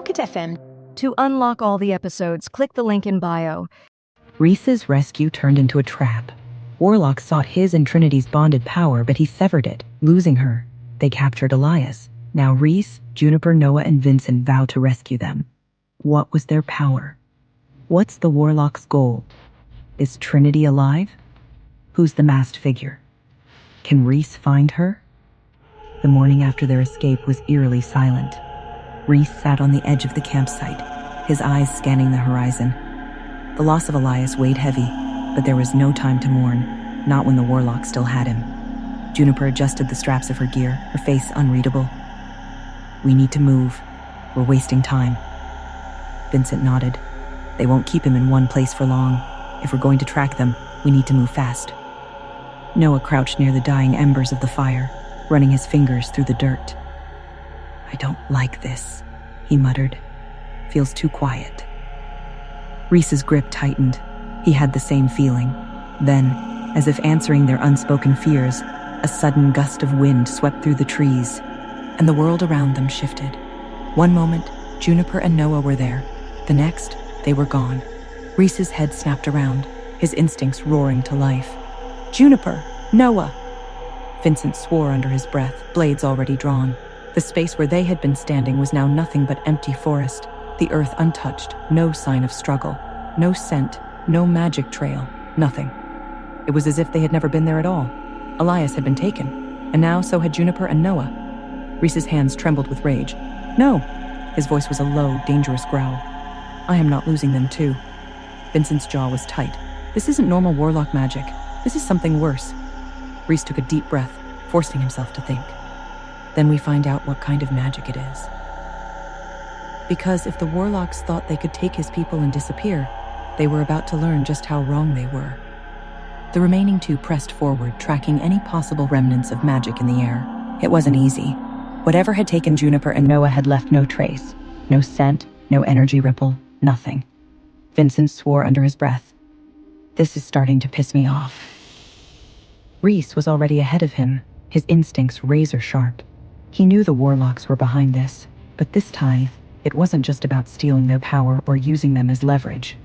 Pocket FM. To unlock all the episodes, click the link in bio. Rhys's rescue turned into a trap. Warlock sought his and Trinity's bonded power, but he severed it, losing her. They captured Elias. Now Rhys, Juniper, Noah, and Vincent vow to rescue them. What was their power? What's the Warlock's goal? Is Trinity alive? Who's the masked figure? Can Rhys find her? The morning after their escape was eerily silent. Rhys sat on the edge of the campsite, his eyes scanning the horizon. The loss of Elias weighed heavy, but there was no time to mourn, not when the Warlock still had him. Juniper adjusted the straps of her gear, her face unreadable. "We need to move. We're wasting time." Vincent nodded. "They won't keep him in one place for long. If we're going to track them, we need to move fast." Noah crouched near the dying embers of the fire, running his fingers through the dirt. "I don't like this," he muttered. "Feels too quiet." Rhys's grip tightened. He had the same feeling. Then, as if answering their unspoken fears, a sudden gust of wind swept through the trees, and the world around them shifted. One moment, Juniper and Noah were there. The next, they were gone. Rhys's head snapped around, his instincts roaring to life. "Juniper! Noah!" Vincent swore under his breath, blades already drawn. The space where they had been standing was now nothing but empty forest, the earth untouched, no sign of struggle, no scent, no magic trail, nothing. It was as if they had never been there at all. Elias had been taken, and now so had Juniper and Noah. Rhys's hands trembled with rage. "No!" His voice was a low, dangerous growl. "I am not losing them too." Vincent's jaw was tight. This isn't normal Warlock magic. This is something worse. Rhys took a deep breath, forcing himself to think. Then we find out what kind of magic it is. Because if the Warlocks thought they could take his people and disappear, they were about to learn just how wrong they were. The remaining two pressed forward, tracking any possible remnants of magic in the air. It wasn't easy. Whatever had taken Juniper and Noah had left no trace. No scent, no energy ripple, nothing. Vincent swore under his breath. "This is starting to piss me off." Rhys was already ahead of him, his instincts razor sharp. He knew the Warlocks were behind this, but this time, it wasn't just about stealing their power or using them as leverage.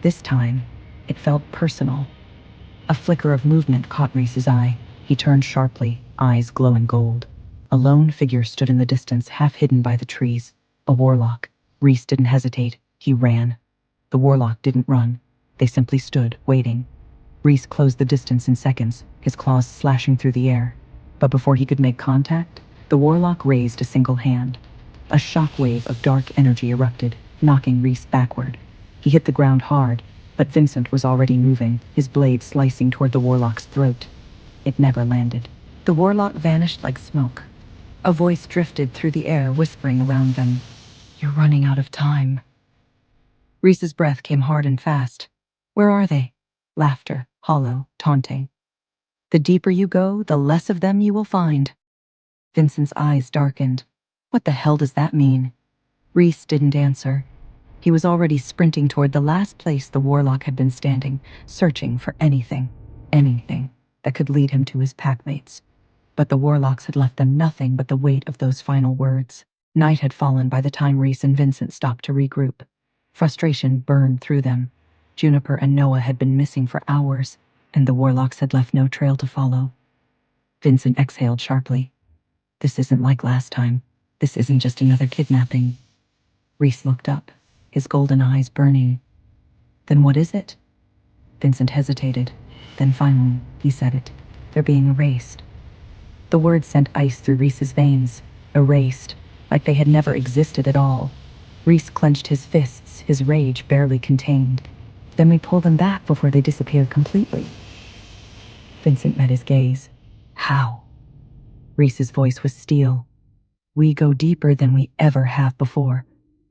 This time, it felt personal. A flicker of movement caught Rhys's eye. He turned sharply, eyes glowing gold. A lone figure stood in the distance, half hidden by the trees. A Warlock. Rhys didn't hesitate. He ran. The Warlock didn't run. They simply stood, waiting. Rhys closed the distance in seconds, his claws slashing through the air. But before he could make contact, the Warlock raised a single hand. A shockwave of dark energy erupted, knocking Rhys backward. He hit the ground hard, but Vincent was already moving, his blade slicing toward the Warlock's throat. It never landed. The Warlock vanished like smoke. A voice drifted through the air, whispering around them. "You're running out of time." Rhys's breath came hard and fast. Where are they? Laughter, hollow, taunting. "The deeper you go, the less of them you will find." Vincent's eyes darkened. What the hell does that mean? Rhys didn't answer. He was already sprinting toward the last place the Warlock had been standing, searching for anything that could lead him to his packmates. But the Warlocks had left them nothing but the weight of those final words. Night had fallen by the time Rhys and Vincent stopped to regroup. Frustration burned through them. Juniper and Noah had been missing for hours, and the Warlocks had left no trail to follow. Vincent exhaled sharply. This isn't like last time. This isn't just another kidnapping. Rhys looked up, his golden eyes burning. "Then what is it?" Vincent hesitated. Then finally, he said it. "They're being erased." The words sent ice through Rhys's veins. Erased, like they had never existed at all. Rhys clenched his fists, his rage barely contained. "Then we pull them back before they disappear completely." Vincent met his gaze. "How?" Rhys's voice was steel. "We go deeper than we ever have before.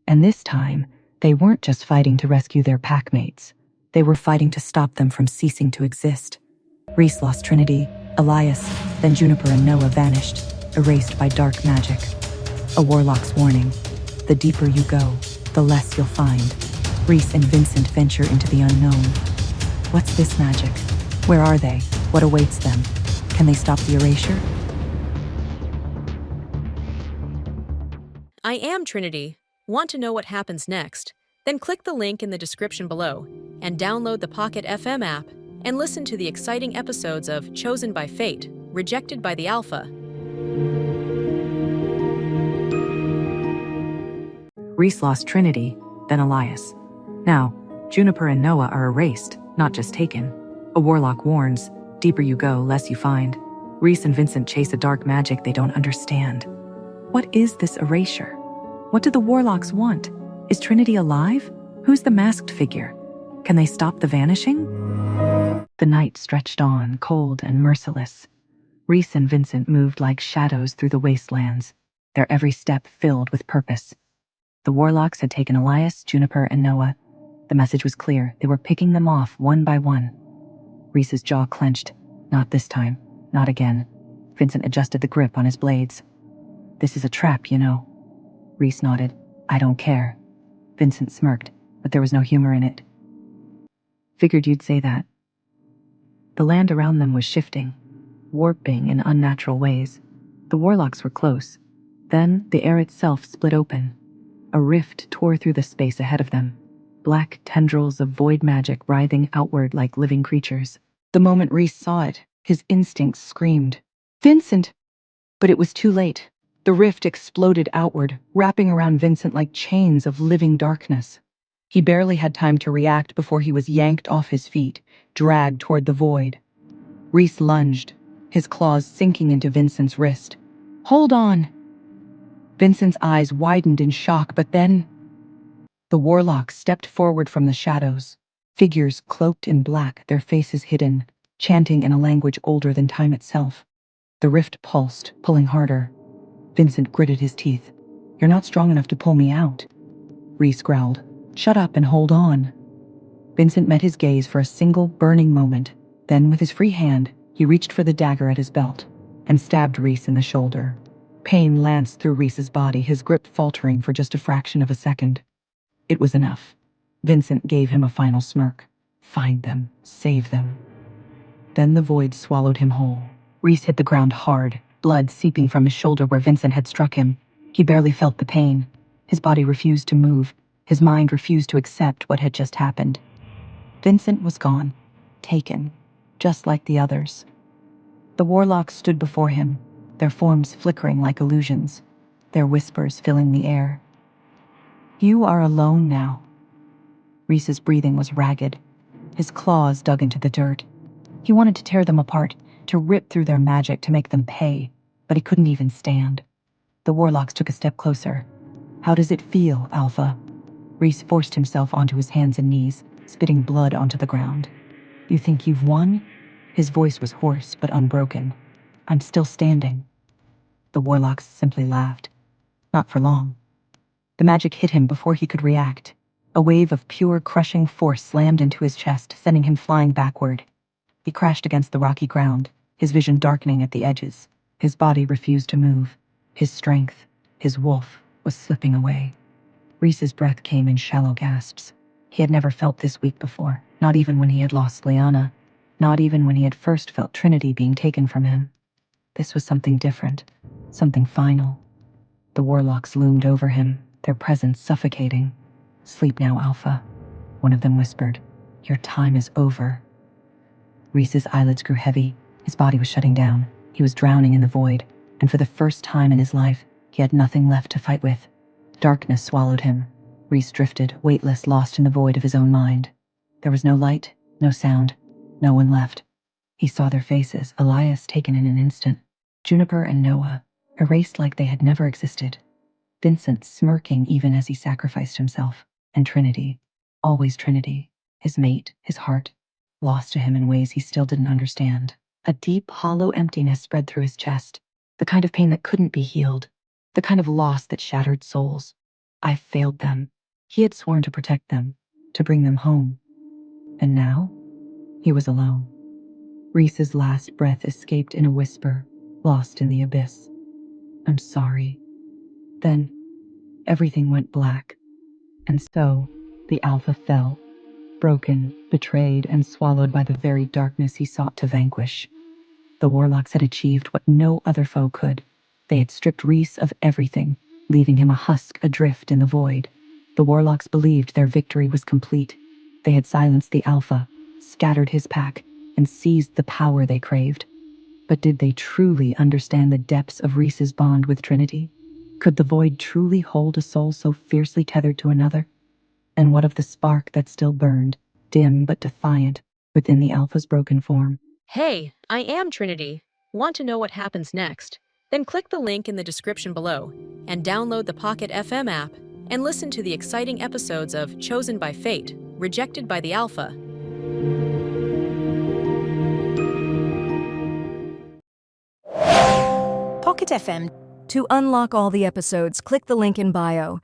And this time, they weren't just fighting to rescue their packmates. They were fighting to stop them from ceasing to exist." Rhys lost Trinity, Elias, then Juniper and Noah vanished, erased by dark magic. A Warlock's warning. The deeper you go, the less you'll find. Rhys and Vincent venture into the unknown. What's this magic? Where are they? What awaits them? Can they stop the erasure? I am Trinity. Want to know what happens next? Then click the link in the description below and download the Pocket FM app and listen to the exciting episodes of Chosen by Fate, Rejected by the Alpha. Rhys lost Trinity, then Elias. Now, Juniper and Noah are erased, not just taken. A warlock warns, deeper you go, less you find. Rhys and Vincent chase a dark magic they don't understand. What is this erasure? What do the warlocks want? Is Trinity alive? Who's the masked figure? Can they stop the vanishing? The night stretched on, cold and merciless. Rhys and Vincent moved like shadows through the wastelands, their every step filled with purpose. The warlocks had taken Elias, Juniper, and Noah. The message was clear. They were picking them off one by one. Rhys's jaw clenched. Not this time. Not again. Vincent adjusted the grip on his blades. This is a trap, you know. Rhys nodded. I don't care. Vincent smirked, but there was no humor in it. Figured you'd say that. The land around them was shifting, warping in unnatural ways. The warlocks were close. Then the air itself split open. A rift tore through the space ahead of them, black tendrils of void magic writhing outward like living creatures. The moment Rhys saw it, his instincts screamed, "Vincent!" But it was too late. The rift exploded outward, wrapping around Vincent like chains of living darkness. He barely had time to react before he was yanked off his feet, dragged toward the void. Rhys lunged, his claws sinking into Vincent's wrist. "Hold on!" Vincent's eyes widened in shock, but then the warlocks stepped forward from the shadows, figures cloaked in black, their faces hidden, chanting in a language older than time itself. The rift pulsed, pulling harder. Vincent gritted his teeth. "You're not strong enough to pull me out." Rhys growled, "Shut up and hold on." Vincent met his gaze for a single burning moment. Then, with his free hand, he reached for the dagger at his belt and stabbed Rhys in the shoulder. Pain lanced through Rhys's body, his grip faltering for just a fraction of a second. It was enough. Vincent gave him a final smirk. Find them. Save them. Then the void swallowed him whole. Rhys hit the ground hard, blood seeping from his shoulder where Vincent had struck him. He barely felt the pain. His body refused to move. His mind refused to accept what had just happened. Vincent was gone. Taken. Just like the others. The warlocks stood before him, their forms flickering like illusions, their whispers filling the air. "You are alone now." Rhys's breathing was ragged. His claws dug into the dirt. He wanted to tear them apart, to rip through their magic, to make them pay, but he couldn't even stand. The warlocks took a step closer. "How does it feel, Alpha?" Rhys forced himself onto his hands and knees, spitting blood onto the ground. "You think you've won?" His voice was hoarse but unbroken. "I'm still standing." The warlocks simply laughed. Not for long. The magic hit him before he could react. A wave of pure, crushing force slammed into his chest, sending him flying backward. He crashed against the rocky ground, his vision darkening at the edges. His body refused to move. His strength, his wolf, was slipping away. Rhys's breath came in shallow gasps. He had never felt this weak before, not even when he had lost Liana, not even when he had first felt Trinity being taken from him. This was something different, something final. The warlocks loomed over him, their presence suffocating. "Sleep now, Alpha," one of them whispered. "Your time is over." Rhys's eyelids grew heavy. His body was shutting down. He was drowning in the void, and for the first time in his life, he had nothing left to fight with. Darkness swallowed him. Rhys drifted, weightless, lost in the void of his own mind. There was no light, no sound, no one left. He saw their faces, Elias taken in an instant, Juniper and Noah, erased like they had never existed. Vincent smirking even as he sacrificed himself, and Trinity, always Trinity, his mate, his heart, lost to him in ways he still didn't understand. A deep, hollow emptiness spread through his chest, the kind of pain that couldn't be healed, the kind of loss that shattered souls. I failed them. He had sworn to protect them, to bring them home. And now, he was alone. Rhys's last breath escaped in a whisper, lost in the abyss. "I'm sorry." Then, everything went black. And so, the Alpha fell, broken, betrayed, and swallowed by the very darkness he sought to vanquish. The warlocks had achieved what no other foe could. They had stripped Rhys of everything, leaving him a husk adrift in the void. The warlocks believed their victory was complete. They had silenced the Alpha, scattered his pack, and seized the power they craved. But did they truly understand the depths of Reese's bond with Trinity? Could the void truly hold a soul so fiercely tethered to another? And what of the spark that still burned, dim but defiant, within the Alpha's broken form? Hey, I am Trinity. Want to know what happens next? Then click the link in the description below and download the Pocket FM app and listen to the exciting episodes of Chosen by Fate, Rejected by the Alpha. Pocket FM. To unlock all the episodes, click the link in bio.